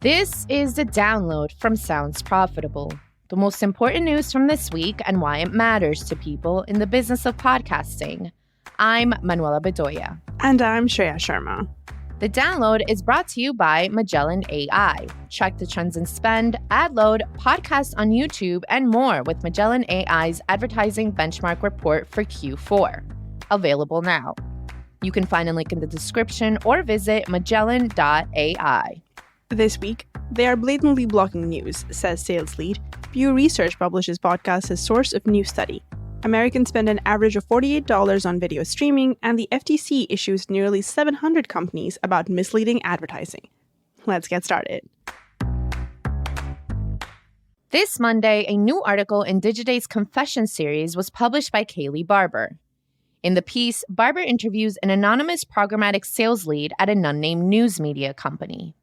This is the download from Sounds Profitable, the most important news from this week and why it matters to people in the business of podcasting. I'm Manuela Bedoya. And I'm Shreya Sharma. The download is brought to you by Magellan AI. Track the trends in spend, ad load, podcasts on YouTube, and more with Magellan AI's advertising benchmark report for Q4. Available now. You can find a link in the description or visit magellan.ai. This week, they are blatantly blocking news, says sales lead. Pew Research publishes podcast as source of new study. Americans spend an average of $48 on video streaming, and the FTC issues nearly 700 companies about misleading advertising. Let's get started. This Monday, a new article in Digiday's Confession series was published by Kaylee Barber. In the piece, Barber interviews an anonymous programmatic sales lead at an unnamed news media company.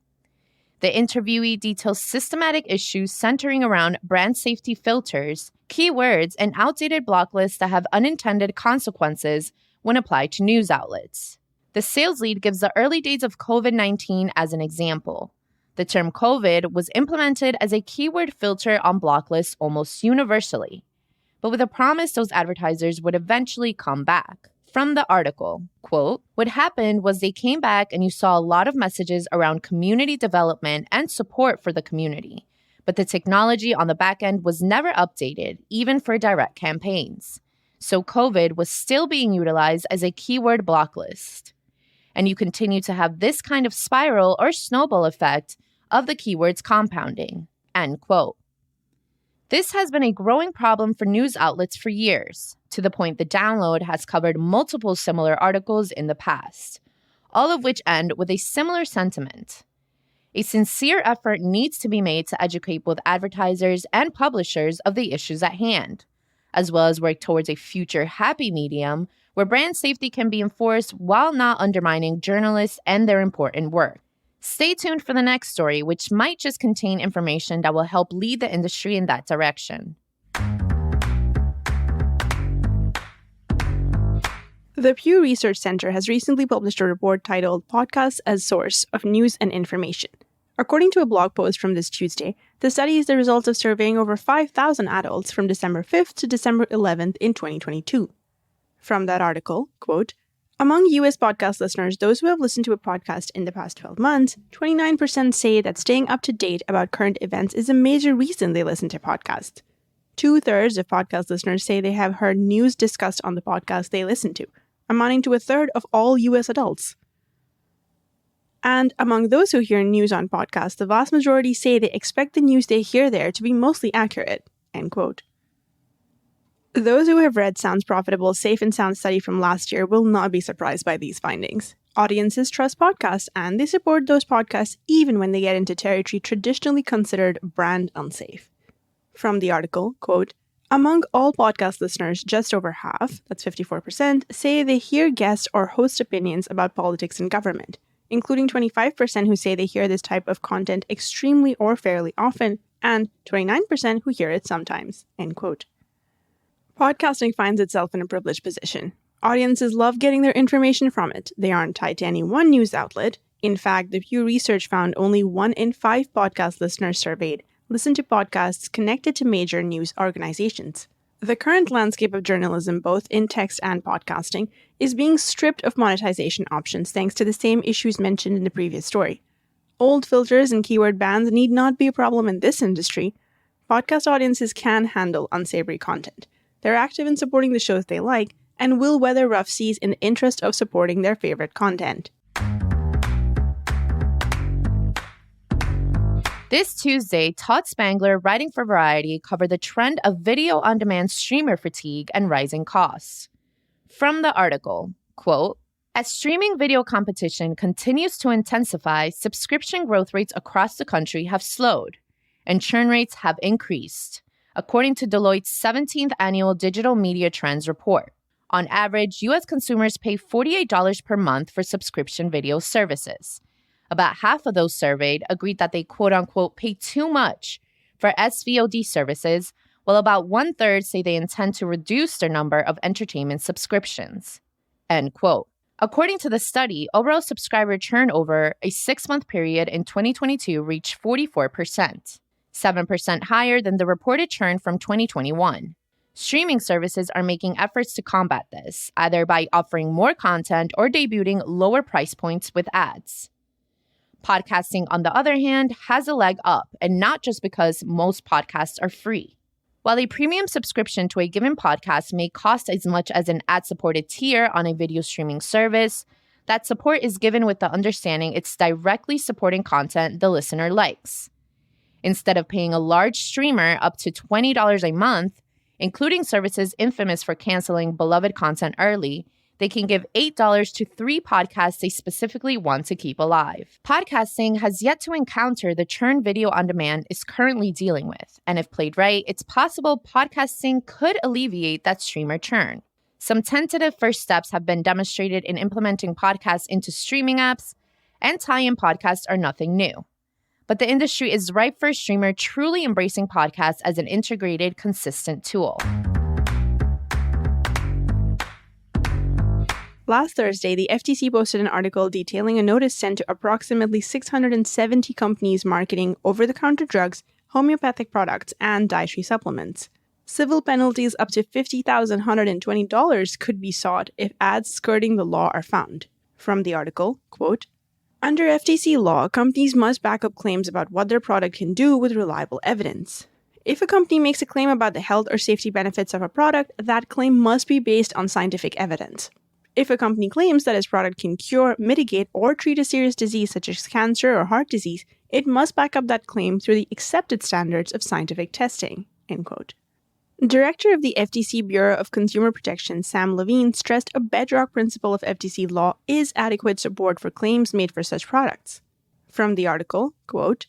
The interviewee details systematic issues centering around brand safety filters, keywords, and outdated block lists that have unintended consequences when applied to news outlets. The sales lead gives the early days of COVID-19 as an example. The term COVID was implemented as a keyword filter on block lists almost universally, but with a promise those advertisers would eventually come back. From the article, quote, "What happened was they came back and you saw a lot of messages around community development and support for the community. But the technology on the back end was never updated, even for direct campaigns. So COVID was still being utilized as a keyword block list. And you continue to have this kind of spiral or snowball effect of the keywords compounding," end quote. This has been a growing problem for news outlets for years, to the point the download has covered multiple similar articles in the past, all of which end with a similar sentiment. A sincere effort needs to be made to educate both advertisers and publishers of the issues at hand, as well as work towards a future happy medium where brand safety can be enforced while not undermining journalists and their important work. Stay tuned for the next story, which might just contain information that will help lead the industry in that direction. The Pew Research Center has recently published a report titled Podcasts as Source of News and Information. According to a blog post from this Tuesday, the study is the result of surveying over 5,000 adults from December 5th to December 11th in 2022. From that article, quote, "Among U.S. podcast listeners, those who have listened to a podcast in the past 12 months, 29% say that staying up to date about current events is a major reason they listen to podcasts. 2/3 of podcast listeners say they have heard news discussed on the podcast they listen to, amounting to 1/3 of all U.S. adults. And among those who hear news on podcasts, the vast majority say they expect the news they hear there to be mostly accurate," end quote. Those who have read Sounds Profitable Safe and Sound study from last year will not be surprised by these findings. Audiences trust podcasts, and they support those podcasts even when they get into territory traditionally considered brand unsafe. From the article, quote, "Among all podcast listeners, just over half, that's 54%, say they hear guest or host opinions about politics and government, including 25% who say they hear this type of content extremely or fairly often, and 29% who hear it sometimes," end quote. Podcasting finds itself in a privileged position. Audiences love getting their information from it. They aren't tied to any one news outlet. In fact, the Pew Research found only 1 in 5 podcast listeners surveyed listen to podcasts connected to major news organizations. The current landscape of journalism, both in text and podcasting, is being stripped of monetization options thanks to the same issues mentioned in the previous story. Old filters and keyword bans need not be a problem in this industry. Podcast audiences can handle unsavory content. They're active in supporting the shows they like and will weather rough seas in the interest of supporting their favorite content. This Tuesday, Todd Spangler, writing for Variety, covered the trend of video-on-demand streamer fatigue and rising costs. From the article, quote, "As streaming video competition continues to intensify, subscription growth rates across the country have slowed, and churn rates have increased, according to Deloitte's 17th Annual Digital Media Trends Report. On average, U.S. consumers pay $48 per month for subscription video services. About half of those surveyed agreed that they quote-unquote pay too much for SVOD services, while about 1/3 say they intend to reduce their number of entertainment subscriptions," end quote. According to the study, overall subscriber churn over a 6-month period in 2022 reached 44%, 7% higher than the reported churn from 2021. Streaming services are making efforts to combat this, either by offering more content or debuting lower price points with ads. Podcasting, on the other hand, has a leg up, and not just because most podcasts are free. While a premium subscription to a given podcast may cost as much as an ad-supported tier on a video streaming service, that support is given with the understanding it's directly supporting content the listener likes. Instead of paying a large streamer up to $20 a month, including services infamous for canceling beloved content early, they can give $8 to 3 podcasts they specifically want to keep alive. Podcasting has yet to encounter the churn video on demand is currently dealing with, and if played right, it's possible podcasting could alleviate that streamer churn. Some tentative first steps have been demonstrated in implementing podcasts into streaming apps, and tie-in podcasts are nothing new. But the industry is ripe for a streamer truly embracing podcasts as an integrated, consistent tool. Last Thursday, the FTC posted an article detailing a notice sent to approximately 670 companies marketing over-the-counter drugs, homeopathic products, and dietary supplements. Civil penalties up to $50,120 could be sought if ads skirting the law are found. From the article, quote, "Under FTC law, companies must back up claims about what their product can do with reliable evidence. If a company makes a claim about the health or safety benefits of a product, that claim must be based on scientific evidence. If a company claims that its product can cure, mitigate, or treat a serious disease such as cancer or heart disease, it must back up that claim through the accepted standards of scientific testing." End quote. Director of the FTC Bureau of Consumer Protection, Sam Levine, stressed a bedrock principle of FTC law is adequate support for claims made for such products. From the article, quote,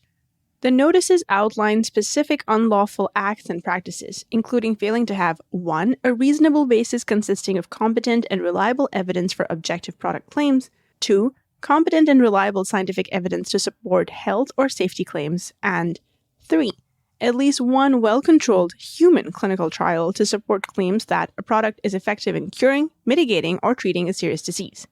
"The notices outline specific unlawful acts and practices, including failing to have 1. A reasonable basis consisting of competent and reliable evidence for objective product claims, 2. Competent and reliable scientific evidence to support health or safety claims, and 3. At least 1 well-controlled human clinical trial to support claims that a product is effective in curing, mitigating, or treating a serious disease.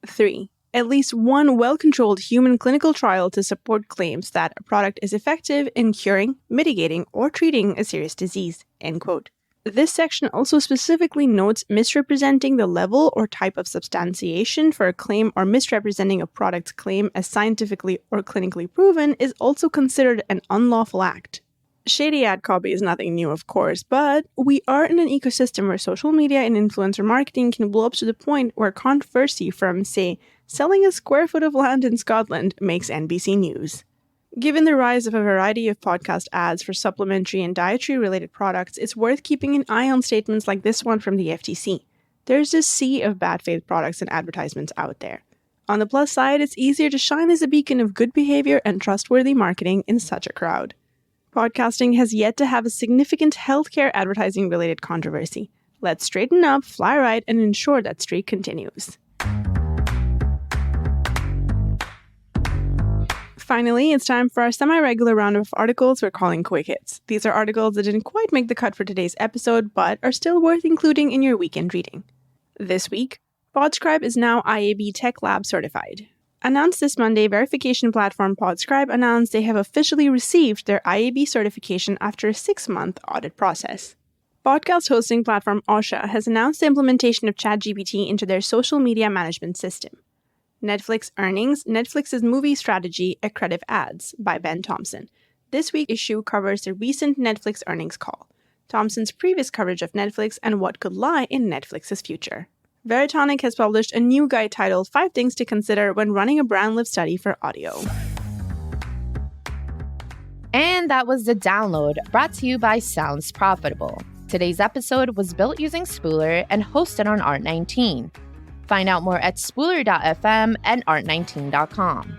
3. At least 1 well-controlled human clinical trial to support claims that a product is effective in curing, mitigating, or treating a serious disease." End quote. This section also specifically notes misrepresenting the level or type of substantiation for a claim or misrepresenting a product's claim as scientifically or clinically proven is also considered an unlawful act. Shady ad copy is nothing new, of course, but we are in an ecosystem where social media and influencer marketing can blow up to the point where controversy from, say, selling a square foot of land in Scotland makes NBC News. Given the rise of a variety of podcast ads for supplementary and dietary-related products, it's worth keeping an eye on statements like this one from the FTC. There's a sea of bad faith products and advertisements out there. On the plus side, it's easier to shine as a beacon of good behavior and trustworthy marketing in such a crowd. Podcasting has yet to have a significant healthcare advertising-related controversy. Let's straighten up, fly right, and ensure that streak continues. Finally, it's time for our semi-regular round of articles we're calling Quick Hits. These are articles that didn't quite make the cut for today's episode, but are still worth including in your weekend reading. This week, Podscribe is now IAB Tech Lab certified. Announced this Monday, verification platform Podscribe announced they have officially received their IAB certification after a 6-month audit process. Podcast hosting platform Osha has announced the implementation of ChatGPT into their social media management system. Netflix Earnings, Netflix's Movie Strategy, Accretive Ads by Ben Thompson. This week's issue covers the recent Netflix earnings call, Thompson's previous coverage of Netflix, and what could lie in Netflix's future. Veritonic has published a new guide titled 5 Things to Consider When Running a Brand Lift Study for Audio. And that was The Download, brought to you by Sounds Profitable. Today's episode was built using Spooler and hosted on Art19. Find out more at spooler.fm and art19.com.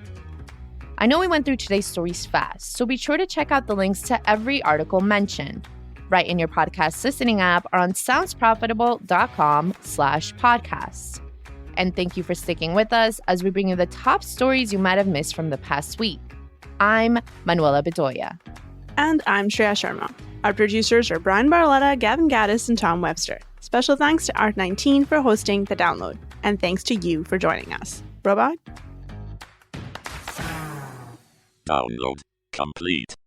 I know we went through today's stories fast, so be sure to check out the links to every article mentioned right in your podcast listening app or on soundsprofitable.com/podcasts. And thank you for sticking with us as we bring you the top stories you might have missed from the past week. I'm Manuela Bedoya. And I'm Shreya Sharma. Our producers are Brian Barletta, Gavin Gaddis, and Tom Webster. Special thanks to Art19 for hosting The Download. And thanks to you for joining us. Robot? Download complete.